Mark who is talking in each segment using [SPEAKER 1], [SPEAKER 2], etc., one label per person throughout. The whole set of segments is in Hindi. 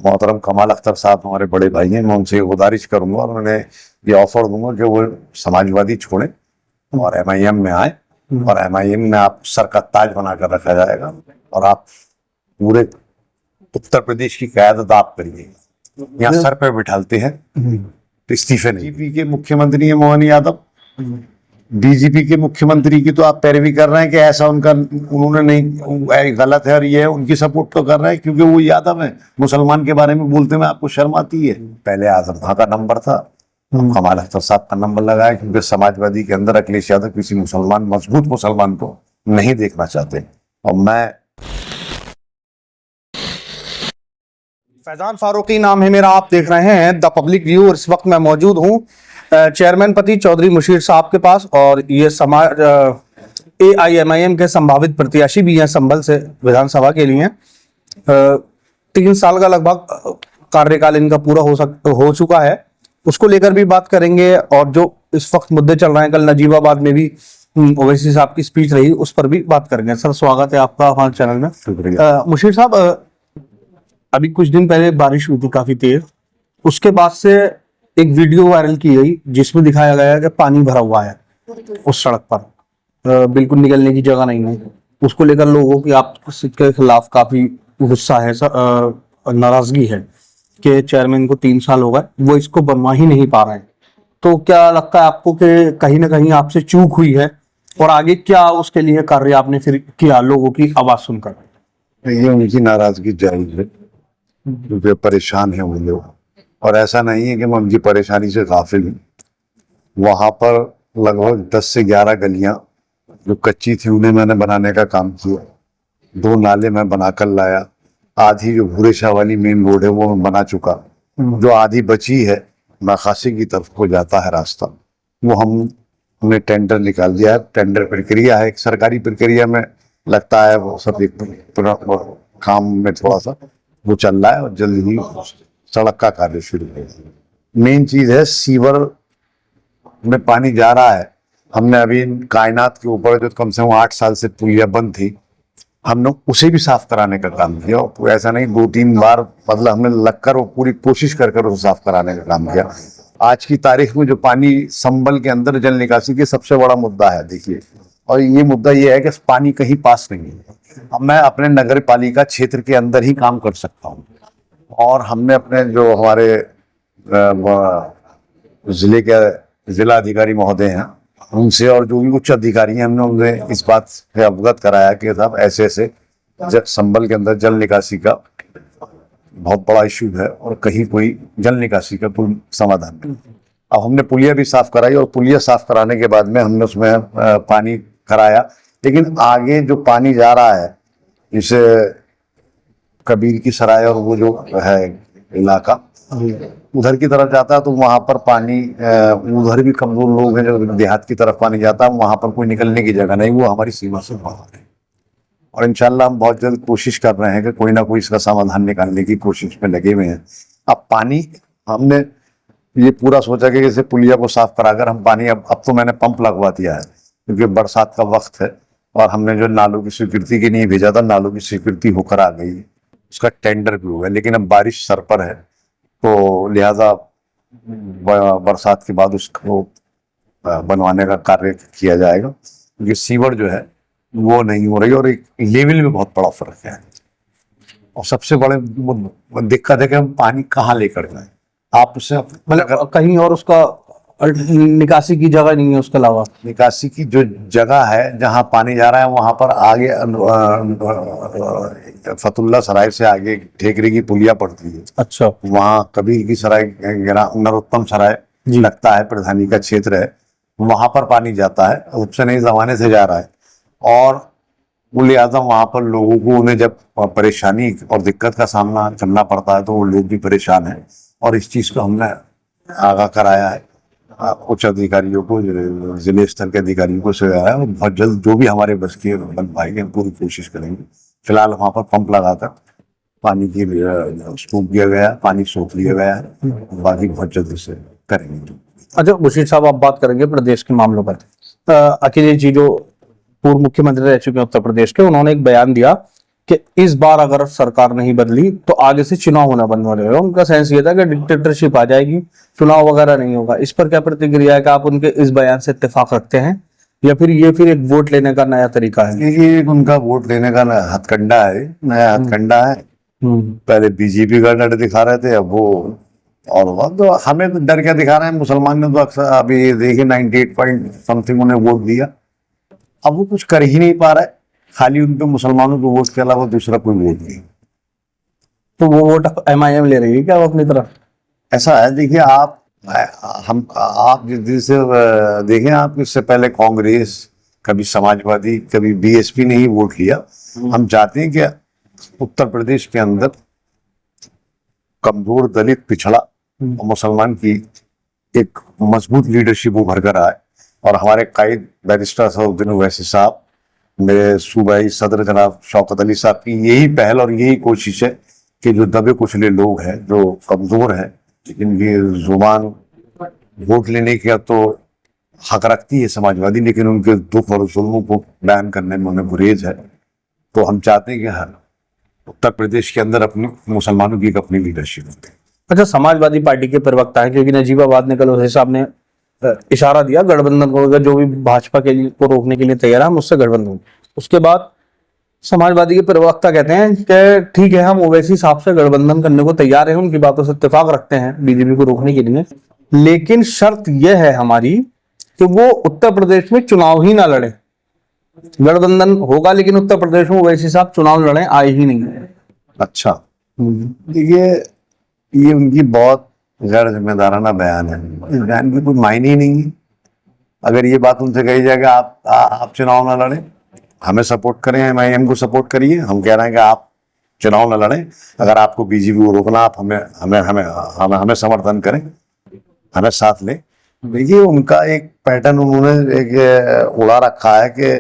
[SPEAKER 1] मोहतरम कमाल अख्तर साहब हमारे बड़े भाई हैं, मैं उनसे गुजारिश करूंगा और उन्हें ये ऑफर दूंगा कि वो समाजवादी छोड़ें और एमआईएम में आए, और एमआईएम में आप सर का ताज बनाकर रखा जाएगा और आप पूरे उत्तर प्रदेश की क़यादत आप करिए। यहाँ सर पे बिठाते हैं तो इस्तीफे नहीं। बीजेपी के मुख्यमंत्री हैं मोहन यादव, बीजेपी के मुख्यमंत्री की तो आप पैरवी कर रहे हैं कि ऐसा उनका उन्होंने नहीं, गलत है और ये है, उनकी सपोर्ट तो कर रहे हैं क्योंकि वो यादव है। मुसलमान के बारे में बोलते में आपको शर्म आती है? पहले आजम खां का नंबर था, कमाल अख्तर साहब का नंबर लगाया क्योंकि समाजवादी के अंदर अखिलेश यादव किसी मुसलमान, मजबूत मुसलमान को नहीं देखना चाहते। और मैं
[SPEAKER 2] फैजान फारूकी नाम है मेरा, आप देख रहे हैं द पब्लिक व्यू और इस वक्त मैं मौजूद हूं चेयरमैन पति चौधरी मुशीर साहब के पास, और ये समाज AIMIM के संभावित प्रत्याशी भी हैं संभल से विधानसभा के लिए। 3 साल का लगभग कार्यकाल इनका पूरा हो चुका है, उसको लेकर भी बात करेंगे। और जो इस वक्त मुद्दे चल रहे हैं, कल नजीबाबाद में भी ओवैसी साहब की स्पीच रही, उस पर भी बात करेंगे। सर स्वागत है आपका हमारे चैनल में।
[SPEAKER 1] शुक्रिया।
[SPEAKER 2] मुशीर साहब, अभी कुछ दिन पहले बारिश हुई थी काफी तेज, उसके बाद से एक वीडियो वायरल की गई जिसमें दिखाया गया कि पानी भरा हुआ है उस सड़क पर, बिल्कुल निकलने की जगह नहीं है। उसको लेकर लोगों की आपके खिलाफ काफी गुस्सा है, नाराजगी है कि चेयरमैन को 3 साल हो गए, वो इसको बनवा ही नहीं पा रहे हैं। तो क्या लगता है आपको कि कहीं ना कहीं आपसे चूक हुई है, और आगे क्या उसके लिए कार्य आपने फिर किया लोगों की आवाज सुनकर?
[SPEAKER 1] ये उनकी नाराजगी जायज है क्योंकि परेशान है वो लोग, और ऐसा नहीं है कि मैं उनकी परेशानी से गाफिल हूँ। वहां पर लगभग 10 से 11 गलियां जो कच्ची थी उन्हें मैंने बनाने का काम किया, 2 नाले मैं बनाकर लाया, आधी जो भूरे शाह वाली मेन रोड है वो मैं बना चुका, जो आधी बची है नाखासी की तरफ को जाता है रास्ता, वो हमने टेंडर निकाल दिया है। टेंडर प्रक्रिया है, एक सरकारी प्रक्रिया में लगता है, वो सब एक काम में थोड़ा सा वो चल रहा है और जल्द ही सड़क का कार्य शुरू होगा। मेन चीज है सीवर में पानी जा रहा है। हमने अभी कायनात के ऊपर जो कम से कम 8 साल से पुलिया बंद थी, हमने उसे भी साफ कराने का काम किया। और ऐसा नहीं 2-3 बार मतलब हमने लगकर वो पूरी कोशिश कर उसे साफ कराने का काम किया। आज की तारीख में जो पानी संभल के अंदर जल निकासी के सबसे बड़ा मुद्दा है, देखिए, और ये मुद्दा ये है कि पानी कहीं पास नहीं है। अब मैं अपने नगर पालिका क्षेत्र के अंदर ही काम कर सकता हूँ, और हमने अपने जो हमारे जिले के जिला अधिकारी महोदय हैं उनसे और जो भी उच्च अधिकारी हैं, हमने उन्हें इस बात से अवगत कराया कि साहब ऐसे ऐसे संभल के अंदर जल निकासी का बहुत बड़ा इश्यू है और कहीं कोई जल निकासी का कोई समाधान नहीं। अब हमने पुलिया भी साफ कराई, और पुलिया साफ कराने के बाद में हमने उसमें पानी कराया, लेकिन आगे जो पानी जा रहा है जिसे कबीर की सराय और वो जो है इलाका उधर की तरफ जाता है, तो वहां पर पानी उधर भी कमजोर लोग हैं, जो देहात की तरफ पानी जाता है वहां पर कोई निकलने की जगह नहीं, वो हमारी सीमा से बाहर है। और इंशाल्लाह हम बहुत जल्द कोशिश कर रहे हैं कि कोई ना कोई इसका समाधान निकालने की कोशिश में लगे हुए हैं। अब पानी हमने ये पूरा सोचा कि जैसे पुलिया को साफ कराकर हम पानी, अब तो मैंने पंप लगवा दिया है क्योंकि बरसात का वक्त है, और हमने जो नालों की स्वीकृति के लिए भेजा था, नालों की स्वीकृति होकर आ गई, उसका टेंडर भी हुआ है। लेकिन अब बारिश सर पर है, तो लिहाजा बरसात के बाद उसको बनवाने का कार्य किया जाएगा, क्योंकि सीवर जो है वो नहीं हो रही, और एक लेवल में बहुत बड़ा फर्क है। और सबसे बड़े दिक्कत है कि हम पानी कहाँ लेकर जाए, आप उससे
[SPEAKER 2] मतलब कहीं और उसका निकासी की जगह नहीं है, उसके अलावा
[SPEAKER 1] निकासी की जो जगह है जहां पानी जा रहा है वहां पर आगे फतुल्ला सराय से आगे ठेकरी की पुलिया पड़ती है।
[SPEAKER 2] अच्छा,
[SPEAKER 1] वहां कबीर की सराय, नरोत्तम सराय लगता है, प्रधानी का क्षेत्र है, वहां पर पानी जाता है, उससे नहीं जमाने से जा रहा है। और वो लिहाजा वहां पर लोगों को उन्हें जब परेशानी और दिक्कत का सामना करना पड़ता है तो वो लोग भी परेशान हैं, और इस चीज को हमने आगाह कराया है उच्च अधिकारियों को, जिले स्तर के अधिकारियों को सिखाया है, और बहुत जल्द जो भी हमारे बस के बन पाएंगे हम पूरी कोशिश करेंगे। फिलहाल वहां पर पंप लगाकर पानी की स्कूप किया गया, पानी सोख लिया गया है, बाकी बहुत जल्द से करेंगे।
[SPEAKER 2] अच्छा मुशीर साहब, आप बात करेंगे प्रदेश के मामलों पर। अखिलेश जी जो पूर्व मुख्यमंत्री रह चुके हैं उत्तर प्रदेश के, उन्होंने एक बयान दिया कि इस बार अगर सरकार नहीं बदली तो आगे से चुनाव होना बंद हो जाएगा। उनका सेंस ये था कि डिक्टेटरशिप आ जाएगी, चुनाव वगैरह नहीं होगा। इस पर क्या प्रतिक्रिया है कि आप उनके इस बयान से इत्तेफाक रखते हैं या फिर ये फिर एक वोट लेने का नया तरीका है?
[SPEAKER 1] ये उनका वोट लेने का हथकंडा है, नया हथकंडा है। पहले बीजेपी का डर दिखा रहे थे, अब वो और वो तो हमें तो डर क्या दिखा रहे हैं। मुसलमान ने तो अक्सर अभी देखिए 98 पॉइंट समथिंग उन्हें वोट दिया, अब वो कुछ कर ही नहीं पा रहा है। खाली उनके मुसलमानों को वोट के अलावा दूसरा कोई वोट नहीं।
[SPEAKER 2] तो वो वोट MIM ले रही है क्या वो अपनी तरफ?
[SPEAKER 1] ऐसा है, देखिए आप जिस दिन से देखें, आप इससे पहले कांग्रेस, कभी समाजवादी, कभी BSP ने ही वोट लिया। हम चाहते हैं कि उत्तर प्रदेश के अंदर कमजोर, दलित, पिछड़ा और मुसलमान की एक मजबूत लीडरशिप उभर कर आए। और हमारे कायद बैरिस्टर असदुद्दीन ओवैसी साहब, मेरे सूबाई सदर जनाब शौकत अली साहब की यही पहल और यही कोशिश है कि जो दबे कुचले लोग हैं, जो कमजोर हैं, जिनकी जुबान वोट लेने का तो हक रखती है समाजवादी, लेकिन उनके दुख और जुल्मों को बयान करने में उन्हें गुरेज है। तो हम चाहते हैं कि हर उत्तर प्रदेश के अंदर अपने मुसलमानों की एक अपनी लीडरशिप होती है।
[SPEAKER 2] अच्छा, समाजवादी पार्टी के प्रवक्ता है, क्योंकि नजीबाबाद ने कल ओवैसी साहब ने इशारा दिया गठबंधन को, अगर जो भी भाजपा के लिए को रोकने के लिए तैयार है हम उससे गठबंधन। उसके बाद समाजवादी के प्रवक्ता कहते हैं कि ठीक है, हम ओवैसी साहब से गठबंधन करने को तैयार हैं, उनकी बातों से इत्तेफाक रखते हैं बीजेपी को रोकने के लिए, लेकिन शर्त यह है हमारी कि वो उत्तर प्रदेश में चुनाव ही ना लड़े। गठबंधन होगा लेकिन उत्तर प्रदेश में ओवैसी साहब चुनाव लड़े आए ही नहीं।
[SPEAKER 1] अच्छा, देखिए ये उनकी बहुत गैर जिम्मेदाराना बयान है। इस बयान की कोई मायने ही नहीं है। अगर ये बात उनसे कही जाए कि आप चुनाव ना लड़ें, हमें सपोर्ट करें, MIM को सपोर्ट करिए, हम कह रहे हैं कि आप चुनाव ना लड़ें। अगर आपको बीजेपी को रोकना, आप हमें समर्थन करें, हमें साथ लें। देखिए उनका एक पैटर्न उन्होंने एक उड़ा रखा है कि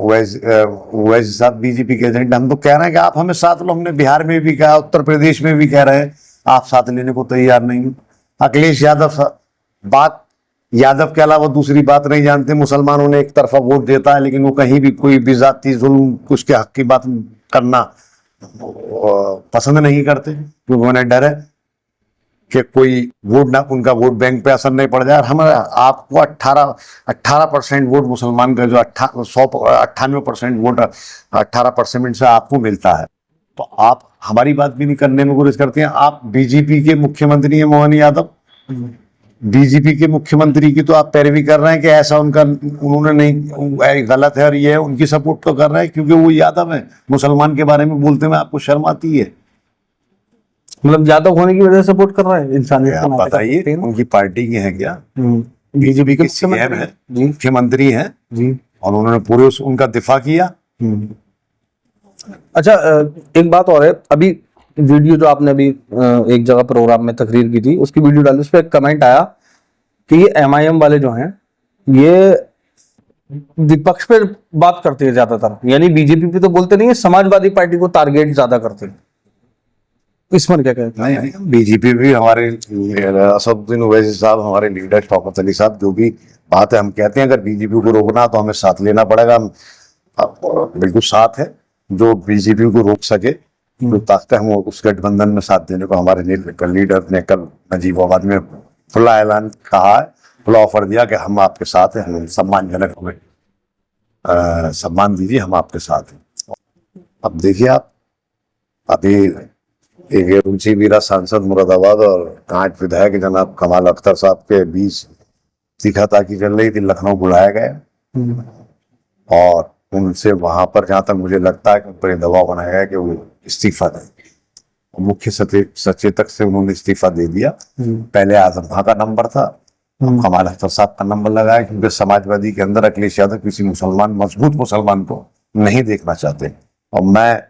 [SPEAKER 1] वैसे साहब बीजेपी के एजेंट। हम तो कह रहे हैं कि आप हमें साथ लो। हमने बिहार में भी कहा, उत्तर प्रदेश में भी कह रहे हैं, आप साथ लेने को तैयार नहीं हो। अखिलेश यादव बात यादव के अलावा दूसरी बात नहीं जानते। मुसलमानों ने एक तरफा वोट देता है, लेकिन वो कहीं भी कोई भी जाति जुल्म, उसके हक की बात करना पसंद नहीं करते, क्योंकि उन्हें डर है कि कोई वोट ना, उनका वोट बैंक पे असर नहीं पड़ जाए। हम आपको 18% वोट मुसलमान का, जो 98% वोट 18% से आपको मिलता है, तो आप हमारी बात भी नहीं करने में गुरेज करते हैं। आप बीजेपी के मुख्यमंत्री हैं मोहन यादव, बीजेपी के मुख्यमंत्री की तो आप पैरवी कर रहे हैं कि ऐसा उन्होंने नहीं, गलत है, और ये है, उनकी सपोर्ट तो कर रहे हैं क्योंकि वो यादव है। मुसलमान के बारे में बोलते में आपको शर्म आती है?
[SPEAKER 2] मतलब यादव होने की वजह से सपोर्ट कर रहा है इंसान?
[SPEAKER 1] आप बताइए, उनकी पार्टी के हैं क्या? बीजेपी के CM है, मुख्यमंत्री हैं
[SPEAKER 2] जी,
[SPEAKER 1] और उन्होंने पूरे उनका दिफा किया।
[SPEAKER 2] अच्छा, एक बात और है, अभी वीडियो जो आपने अभी एक जगह प्रोग्राम में तकरीर की थी, उसकी वीडियो डाली, उस पर एक कमेंट आया कि ये MIM वाले जो हैं ये विपक्ष पे बात करते हैं ज्यादातर, यानी बीजेपी पे तो बोलते नहीं है, समाजवादी पार्टी को टारगेट ज्यादा करते हैं। इस पर क्या कहते हैं?
[SPEAKER 1] नहीं, बीजेपी भी हमारे असदुद्दीन ओवैसी साहब, हमारे लीडर शौकत अली साहब, जो भी बात है हम कहते हैं अगर बीजेपी को रोकना तो हमें साथ लेना पड़ेगा। हम बिल्कुल साथ है, जो बीजेपी को रोक सके, जो ताकत है, हम उस गठबंधन में साथ देने को हमारे लीडर ने कल नजीबाबाद में खुला ऐलान कहा है, खुला ऑफर दिया कि हम आपके साथ हैं, हमें सम्मानजनक, हमें सम्मान दीजिए, हम आपके साथ हैं। अब देखिए आप, अभी एक रुचि वीरा सांसद मुरादाबाद और 8 विधायक जनाब कमाल अख्तर साहब के बीच तीखा-ताकी चल रही थी, लखनऊ बुलाया गया और उनसे वहां पर, जहां तक मुझे लगता है कि उन पर दबाव बनाया गया कि वो इस्तीफा दें। मुख्य सचेतक से उन्होंने इस्तीफा दे दिया। पहले आजम खां का नंबर था, कमाल अख्तर साहब का नंबर लगाया, क्योंकि समाजवादी के अंदर अखिलेश यादव किसी मुसलमान, मजबूत मुसलमान को नहीं देखना चाहते। और मैं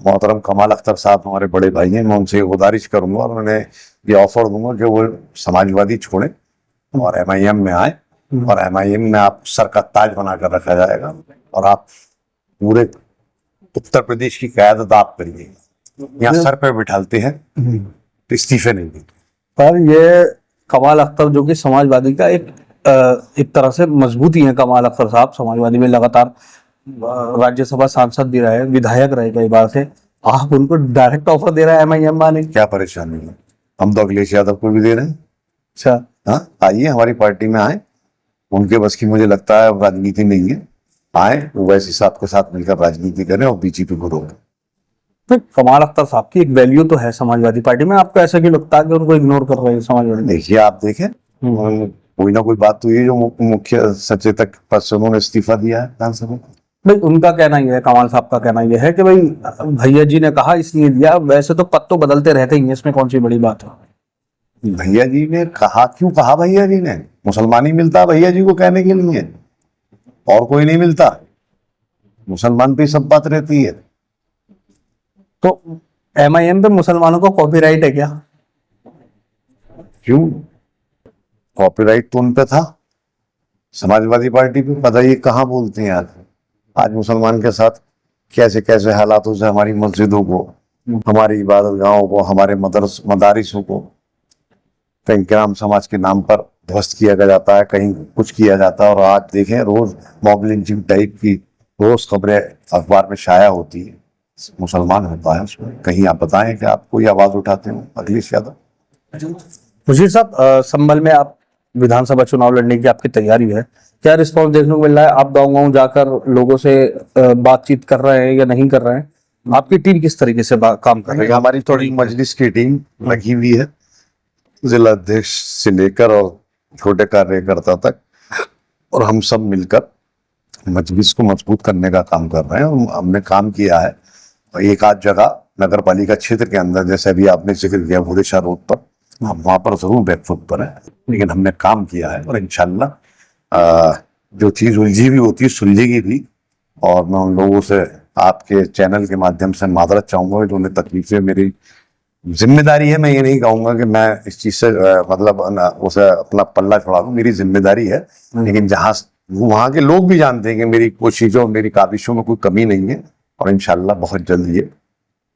[SPEAKER 1] मोहतरम कमाल अख्तर साहब हमारे बड़े भाई हैं, मैं उनसे गुजारिश करूंगा और उन्हें ये ऑफर दूंगा कि वो समाजवादी छोड़ें और MIM में आए, और MIM में आप सर का ताज बनाकर रखा जाएगा और आप पूरे उत्तर प्रदेश की क़यादत आप करिएगा। यहाँ सर पे बिठाते हैं तो इस्तीफे नहीं देंगे।
[SPEAKER 2] पर ये कमाल अख्तर जो कि समाजवादी का एक तरह से मजबूती है, कमाल अख्तर साहब समाजवादी में लगातार राज्यसभा सांसद भी रहे, विधायक रहे कई बार से, आप उनको डायरेक्ट ऑफर दे रहा है एमआईएम वाले?
[SPEAKER 1] क्या परेशानी है? हम तो अखिलेश यादव को भी दे रहे हैं।
[SPEAKER 2] अच्छा,
[SPEAKER 1] हाँ, आइए हमारी पार्टी में आए। उनके बस की मुझे लगता है राजनीति नहीं है। आए, वो वैसे साहब के साथ मिलकर राजनीति करें और बीजेपी को रोकें।
[SPEAKER 2] तो कमाल अख्तर साहब की एक वैल्यू तो है समाजवादी पार्टी में, आपको ऐसा क्यों लगता है कि उनको इग्नोर कर रहे हैं समाजवादी?
[SPEAKER 1] देखिए, आप देखें, कोई ना कोई बात तो ये जो मुख्य सचेतक पद से उन्होंने इस्तीफा दिया है विधानसभा में।
[SPEAKER 2] भाई उनका कहना यह है, कमाल साहब का कहना यह है कि भाई भैया जी ने कहा इसलिए दिया, वैसे तो पद तो बदलते रहते ही हैं, इसमें कौन सी बड़ी बात है?
[SPEAKER 1] भैया जी ने कहा, क्यों कहा भैया जी ने? मुसलमान ही मिलता भैया जी को कहने के लिए, और कोई नहीं मिलता। मुसलमान पे सब बात रहती है।
[SPEAKER 2] तो एमआईएम पे मुसलमानों को कॉपीराइट है क्या?
[SPEAKER 1] क्यों? कॉपीराइट तो उन पे था, समाजवादी पार्टी पे पता ही कहाँ बोलते हैं। आज मुसलमान के साथ कैसे कैसे हालातों से हमारी मस्जिदों को, हमारी इबादत गाहों को, हमारे मदारिसों को कहीं ग्राम समाज के नाम पर ध्वस्त किया जाता है, कहीं कुछ किया जाता है। और आज देखें, रोज मॉब लिंचिंग टाइप की रोज खबरें अखबार में शाया होती है। मुसलमान होता है उसमें, कहीं आप बताएं कि आप कोई आवाज उठाते हो? अखिलेश यादव।
[SPEAKER 2] मुशीर साहब, संभल में आप विधानसभा चुनाव लड़ने की आपकी तैयारी है, क्या रिस्पॉन्स देखने को मिल रहा है? आप गाँव-गाँव जाकर लोगों से बातचीत कर रहे हैं या नहीं कर रहे हैं? आपकी टीम किस तरीके से काम कर रही है?
[SPEAKER 1] हमारी थोड़ी मजलिस की टीम लगी हुई है, जिला अध्यक्ष से लेकर और छोटे कार्यकर्ता तक, और हम सब मिलकर मजलिस को मजबूत करने का काम कर रहे हैं। और हमने काम किया है एक आध जगह नगर पालिका क्षेत्र के अंदर, जैसे अभी आपने जिक्र किया भूदेशाह रोड पर, हम वहां पर जरूर बैकफुट पर है, लेकिन हमने काम किया है। और इंशाल्लाह जो चीज उलझी भी होती है सुलझेगी भी। और मैं उन लोगों से आपके चैनल के माध्यम से मादरत चाहूंगा जो उन्हें तकलीफें, मेरी जिम्मेदारी है, मैं ये नहीं कहूंगा कि मैं इस चीज से मतलब उसे अपना पल्ला छुड़ा दूं, मेरी जिम्मेदारी है। लेकिन जहां वहां के लोग भी जानते हैं कि मेरी कोशिशों, मेरी काबिशों में कोई कमी नहीं है, और इंशाल्लाह बहुत जल्द ये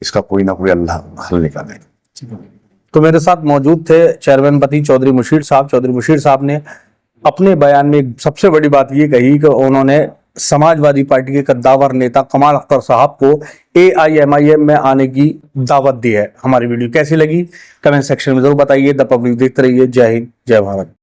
[SPEAKER 1] इसका कोई ना कोई अल्लाह हल निकालेगा।
[SPEAKER 2] तो मेरे साथ मौजूद थे चेयरमैन पति चौधरी मुशीर साहब। चौधरी मुशीर साहब ने अपने बयान में एक सबसे बड़ी बात ये कही कि उन्होंने समाजवादी पार्टी के कद्दावर नेता कमाल अख्तर साहब को AIMIM में आने की दावत दी है। हमारी वीडियो कैसी लगी कमेंट सेक्शन में जरूर बताइए। द पब्लिक देखते रहिए। जय हिंद, जय भारत।